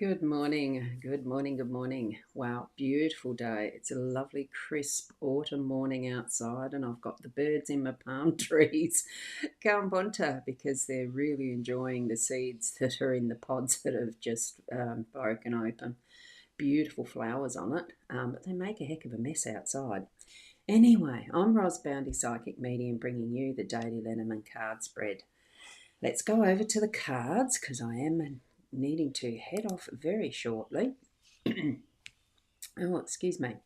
Good morning, good morning, good morning. Wow, beautiful day. It's a lovely, crisp autumn morning outside, and I've got the birds in my palm trees, Kambonta, because they're really enjoying the seeds that are in the pods that have just broken open. Beautiful flowers on it, but they make a heck of a mess outside. Anyway, I'm rosboundy psychic medium bringing you the daily Lenormand card spread. Let's go over to the cards because I am needing to head off very shortly. Oh, excuse me.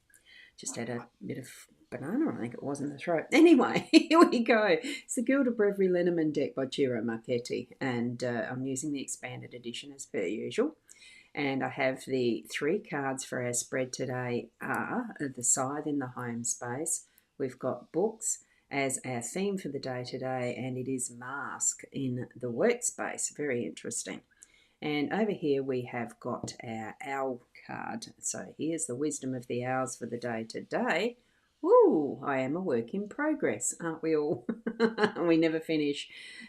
Just had a bit of banana, I think it was, in the throat. Anyway, here we go. It's the Guild of Breviary Lenormand deck by Ciro Marchetti, and I'm using the expanded edition as per usual. And I have the three cards for our spread today are the Scythe in the home space. We've got books as our theme for the day today, and it is Mask in the workspace. Very interesting. And over here we have got our owl card. So here's the wisdom of the owls for the day today. Ooh, I am a work in progress, aren't we all? We never finish.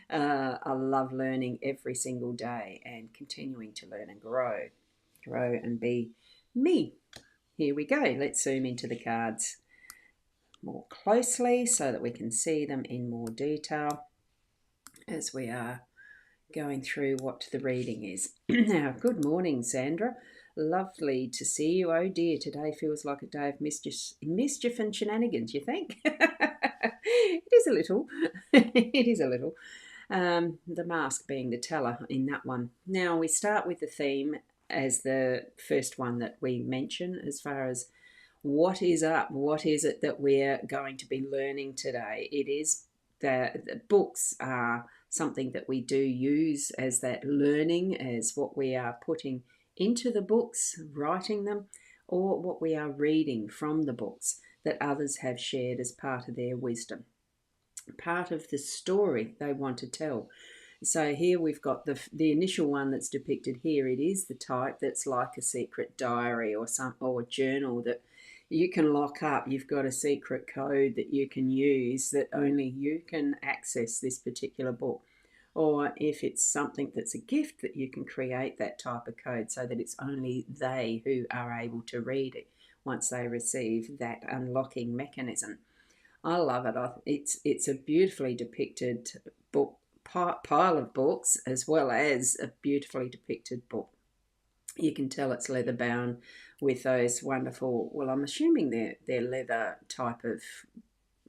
I love learning every single day and continuing to learn and grow and be me. Here we go. Let's zoom into the cards more closely so that we can see them in more detail as we are going through what the reading is. Now, good morning, Sandra. Lovely to see you. Oh dear, today feels like a day of mischief and shenanigans, you think? It is a little. It is a little. The mask being the teller in that one. Now, we start with the theme as the first one that we mention as far as what is up, what is it that we're going to be learning today. It is the books are something that we do use as that learning, as what we are putting into the books, writing them, or what we are reading from the books that others have shared as part of their wisdom, part of the story they want to tell. So here we've got the initial one that's depicted here. It is the type that's like a secret diary or journal that you can lock up. You've got a secret code that you can use that only you can access this particular book. Or if it's something that's a gift, that you can create that type of code so that it's only they who are able to read it once they receive that unlocking mechanism. I love it. It's a beautifully depicted book pile of books, as well as a beautifully depicted book. You can tell it's leather bound with those wonderful, well, I'm assuming they're leather type of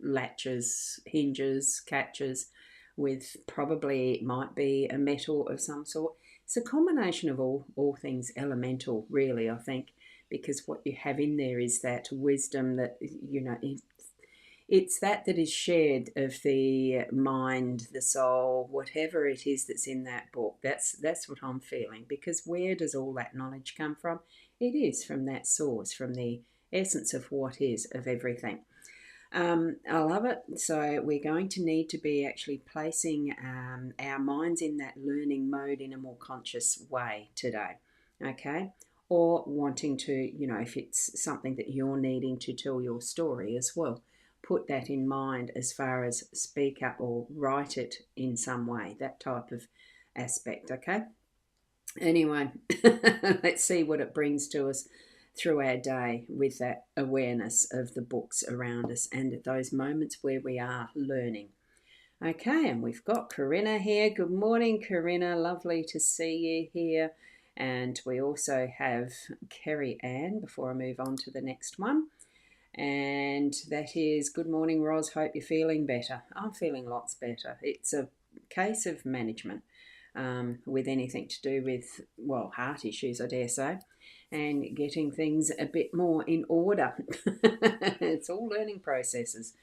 latches, hinges, catches, with probably it might be a metal of some sort. It's a combination of all things elemental, really, I think, because what you have in there is that wisdom that, it's that is shared of the mind, the soul, whatever it is that's in that book. That's what I'm feeling, because where does all that knowledge come from? It is from that source, from the essence of what is, of everything. I love it. So we're going to need to be actually placing our minds in that learning mode in a more conscious way today, okay? Or wanting to, if it's something that you're needing to tell your story as well, put that in mind as far as speak up or write it in some way, that type of aspect, okay? Anyway, let's see what it brings to us through our day with that awareness of the books around us and at those moments where we are learning. Okay, and we've got Corinna here. Good morning, Corinna. Lovely to see you here. And we also have Kerry Ann before I move on to the next one. And that is, good morning, Ros. Hope you're feeling better. I'm feeling lots better. It's a case of management with anything to do with, well, heart issues, I dare say, and getting things a bit more in order. It's all learning processes.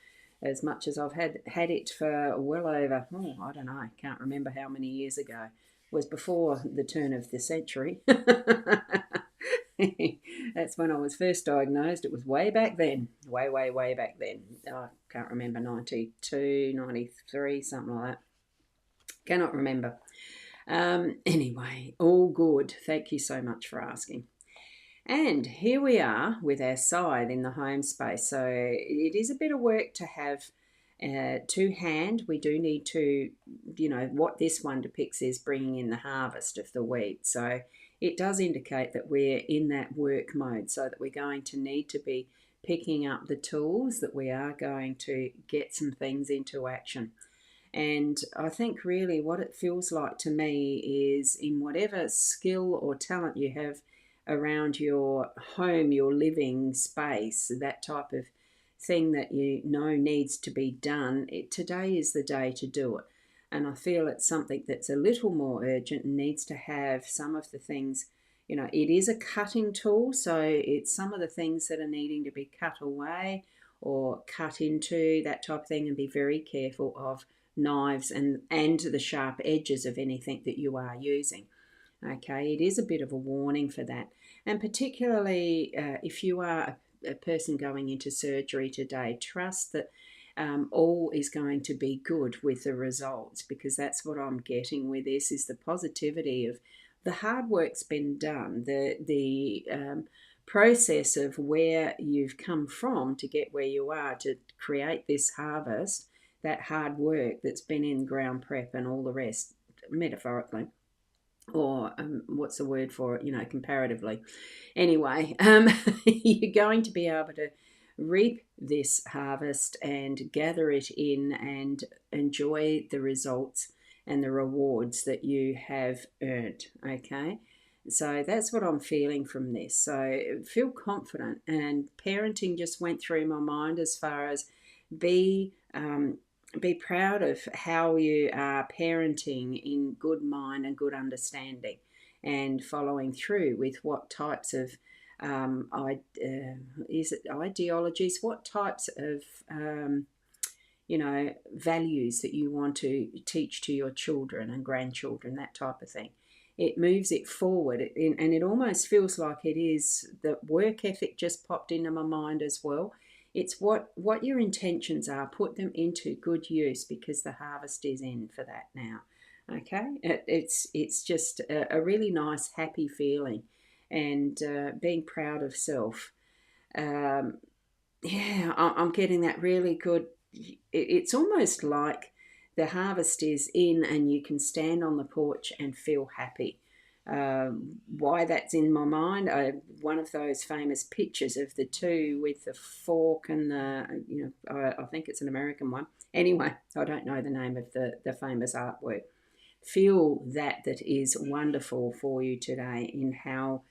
As much as I've had it for well over, I don't know, can't remember how many years ago. It was before the turn of the century. That's when I was first diagnosed. It was way back then. Way back then. I can't remember, 92, 93, something like that. Cannot remember. Anyway, all good. Thank you so much for asking. And here we are with our scythe in the home space. So it is a bit of work to have to hand. We do need to, what this one depicts is bringing in the harvest of the wheat. So it does indicate that we're in that work mode, so that we're going to need to be picking up the tools, that we are going to get some things into action. And I think really what it feels like to me is, in whatever skill or talent you have around your home, your living space, that type of thing that you know needs to be done, today is the day to do it. And I feel it's something that's a little more urgent and needs to have some of the things. It is a cutting tool, so it's some of the things that are needing to be cut away or cut into, that type of thing, and be very careful of knives and the sharp edges of anything that you are using. Okay, it is a bit of a warning for that. And particularly if you are a person going into surgery today, trust that all is going to be good with the results, because that's what I'm getting with this, is the positivity of the hard work's been done, the process of where you've come from to get where you are to create this harvest, that hard work that's been in ground prep and all the rest, metaphorically, or what's the word for it, comparatively. Anyway, you're going to be able to reap this harvest and gather it in and enjoy the results and the rewards that you have earned. Okay. So that's what I'm feeling from this. So feel confident. And parenting just went through my mind, as far as be be proud of how you are parenting in good mind and good understanding, and following through with what types of is it ideologies, what types of values that you want to teach to your children and grandchildren, that type of thing. It moves it forward, and it almost feels like it is the work ethic just popped into my mind as well. It's what your intentions are. Put them into good use, because the harvest is in for that now. Okay, it's just a really nice, happy feeling, and being proud of self. Um, yeah, I'm getting that really good. It's almost like the harvest is in, and you can stand on the porch and feel happy. Why that's in my mind? One of those famous pictures of the two with the fork and I think it's an American one. Anyway, I don't know the name of the famous artwork. Feel that is wonderful for you today in how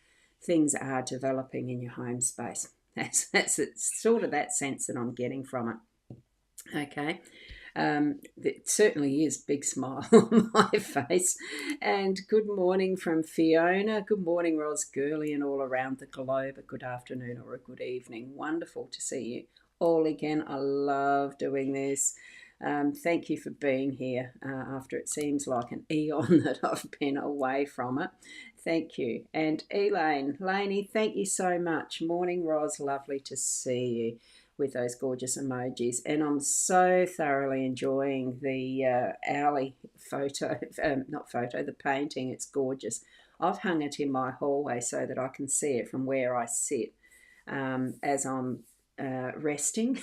things are developing in your home space. That's sort of that sense that I'm getting from it. Okay. It certainly is big smile on my face. And good morning from Fiona. Good morning, Ros Gurley, and all around the globe. A good afternoon or a good evening. Wonderful to see you all again. I love doing this. Thank you for being here after it seems like an eon that I've been away from it. Thank you. And Elaine, Laney, thank you so much. Morning, Ros. Lovely to see you with those gorgeous emojis. And I'm so thoroughly enjoying the owlie photo, not photo, the painting. It's gorgeous. I've hung it in my hallway so that I can see it from where I sit as I'm resting.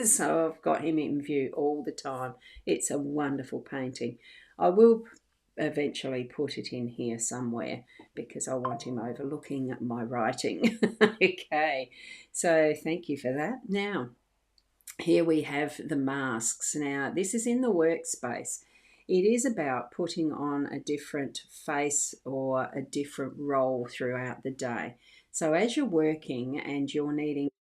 So I've got him in view all the time. It's a wonderful painting. I will eventually put it in here somewhere, because I want him overlooking my writing. Okay, so thank you for that. Now, here we have the masks. Now, this is in the workspace. It is about putting on a different face or a different role throughout the day. So as you're working and you're needing to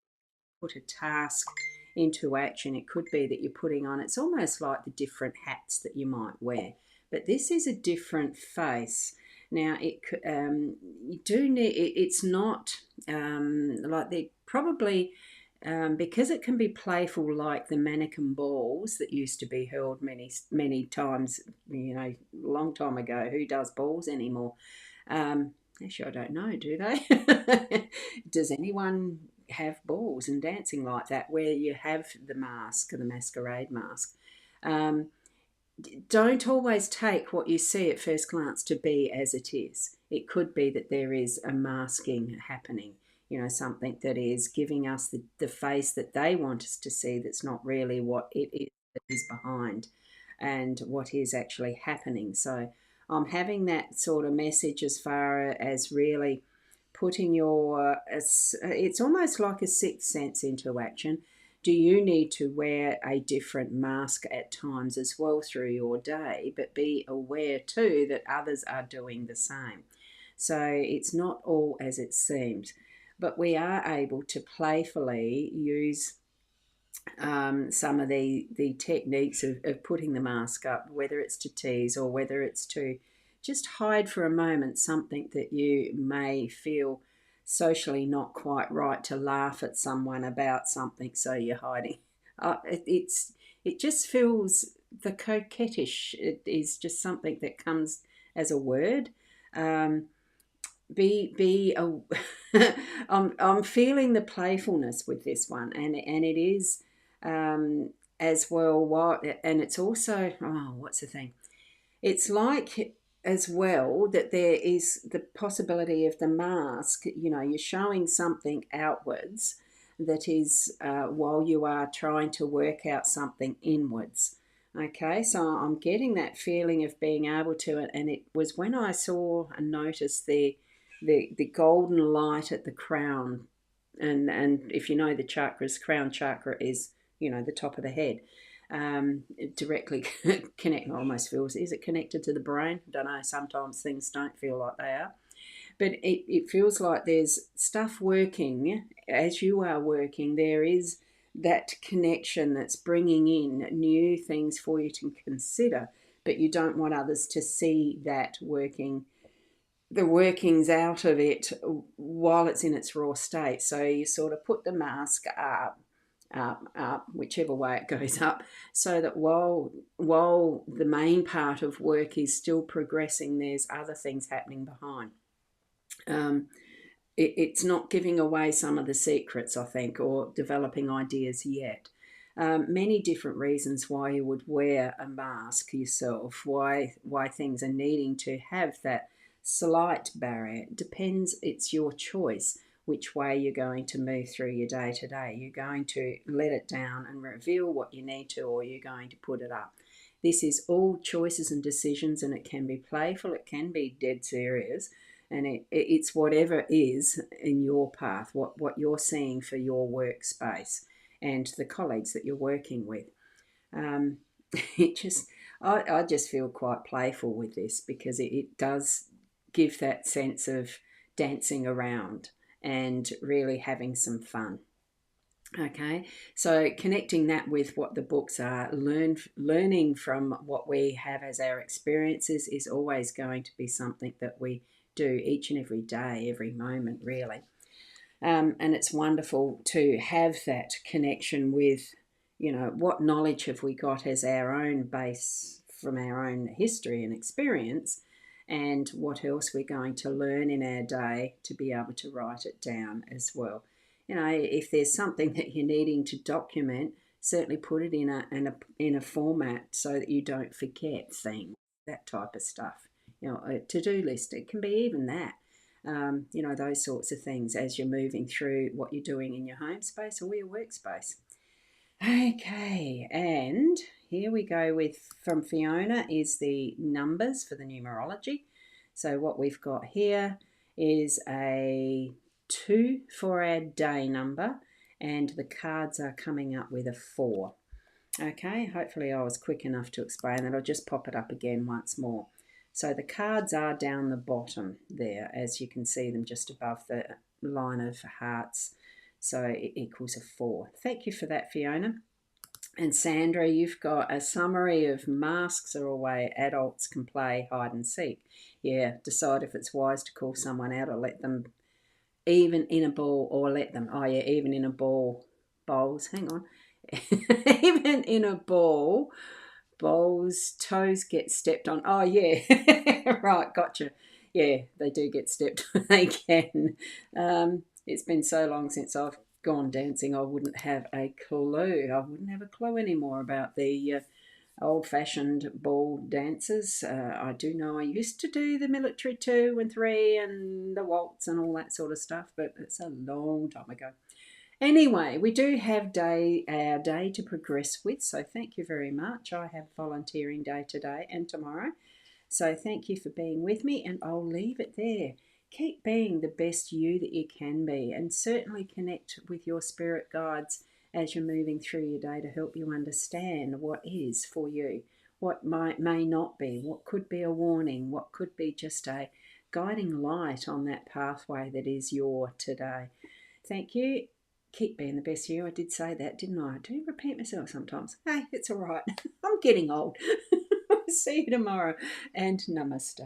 put a task into action, it could be that you're putting on, it's almost like the different hats that you might wear, but this is a different face. Now, you do need, it's not like they probably, because it can be playful, like the mannequin balls that used to be held many times, long time ago. Who does balls anymore? Actually, I don't know, do they? Does anyone have balls and dancing like that, where you have the mask, the masquerade mask? Um, don't always take what you see at first glance to be as it is. It could be that there is a masking happening, something that is giving us the face that they want us to see, that's not really what it is that is behind and what is actually happening. So I'm having that sort of message as far as really putting your, it's almost like a sixth sense into action. Do you need to wear a different mask at times as well through your day, but be aware too that others are doing the same? So it's not all as it seems, but we are able to playfully use some of the techniques of putting the mask up, whether it's to tease or whether it's to just hide for a moment something that you may feel socially not quite right, to laugh at someone about something, so you're hiding. It just feels the coquettish. It is just something that comes as a word. Um, be a I'm feeling the playfulness with this one, and it is as well what, and it's also, oh, what's the thing, it's like as well that there is the possibility of the mask, you're showing something outwards that is while you are trying to work out something inwards. Okay, so I'm getting that feeling of being able to, and it was when I saw and noticed the golden light at the crown, and if you know the chakras, crown chakra is the top of the head, directly connect. Almost feels, is it connected to the brain? I don't know. Sometimes things don't feel like they are, but it feels like there's stuff working as you are working. There is that connection that's bringing in new things for you to consider, but you don't want others to see that working, the workings out of it while it's in its raw state. So you sort of put the mask up, whichever way it goes up, so that while the main part of work is still progressing, there's other things happening behind. Um, it's not giving away some of the secrets, I think, or developing ideas yet. Many different reasons why you would wear a mask yourself, why things are needing to have that slight barrier. It depends, it's your choice which way you're going to move through your day to day. You're going to let it down and reveal what you need to, or you're going to put it up. This is all choices and decisions, and it can be playful, it can be dead serious, and it's whatever is in your path, what you're seeing for your workspace and the colleagues that you're working with. Um, it just, I just feel quite playful with this, because it does give that sense of dancing around and really having some fun. Okay, so connecting that with what the books are, learning from what we have as our experiences is always going to be something that we do each and every day, every moment, really. And it's wonderful to have that connection with, what knowledge have we got as our own base from our own history and experience, and what else we're going to learn in our day to be able to write it down as well. If there's something that you're needing to document, certainly put it in a format so that you don't forget things, that type of stuff. A to-do list, it can be even that. Those sorts of things as you're moving through what you're doing in your home space or your workspace. Okay, and here we go with, from Fiona, is the numbers for the numerology. So what we've got here is a 2 for our day number, and the cards are coming up with a 4. Okay, hopefully I was quick enough to explain that. I'll just pop it up again once more. So the cards are down the bottom there, as you can see them just above the line of hearts. So it equals a 4. Thank you for that, Fiona. And Sandra, you've got a summary of masks are a way adults can play hide and seek. Yeah, decide if it's wise to call someone out or let them, even in a ball, or let them, oh yeah, even in a bowls, hang on. Even in a bowl's toes get stepped on. Oh yeah, right, gotcha. Yeah, they do get stepped on. They can. It's been so long since I've gone dancing, I wouldn't have a clue. I wouldn't have a clue anymore about the old-fashioned ball dances. I do know I used to do the military 2 and 3 and the waltz and all that sort of stuff, but it's a long time ago. Anyway, we do have our day to progress with, so thank you very much. I have volunteering day today and tomorrow. So thank you for being with me, and I'll leave it there. Keep being the best you that you can be, and certainly connect with your spirit guides as you're moving through your day to help you understand what is for you, what may not be, what could be a warning, what could be just a guiding light on that pathway that is your today. Thank you. Keep being the best you. I did say that, didn't I? I do repeat myself sometimes. Hey, it's all right. I'm getting old. See you tomorrow, and namaste.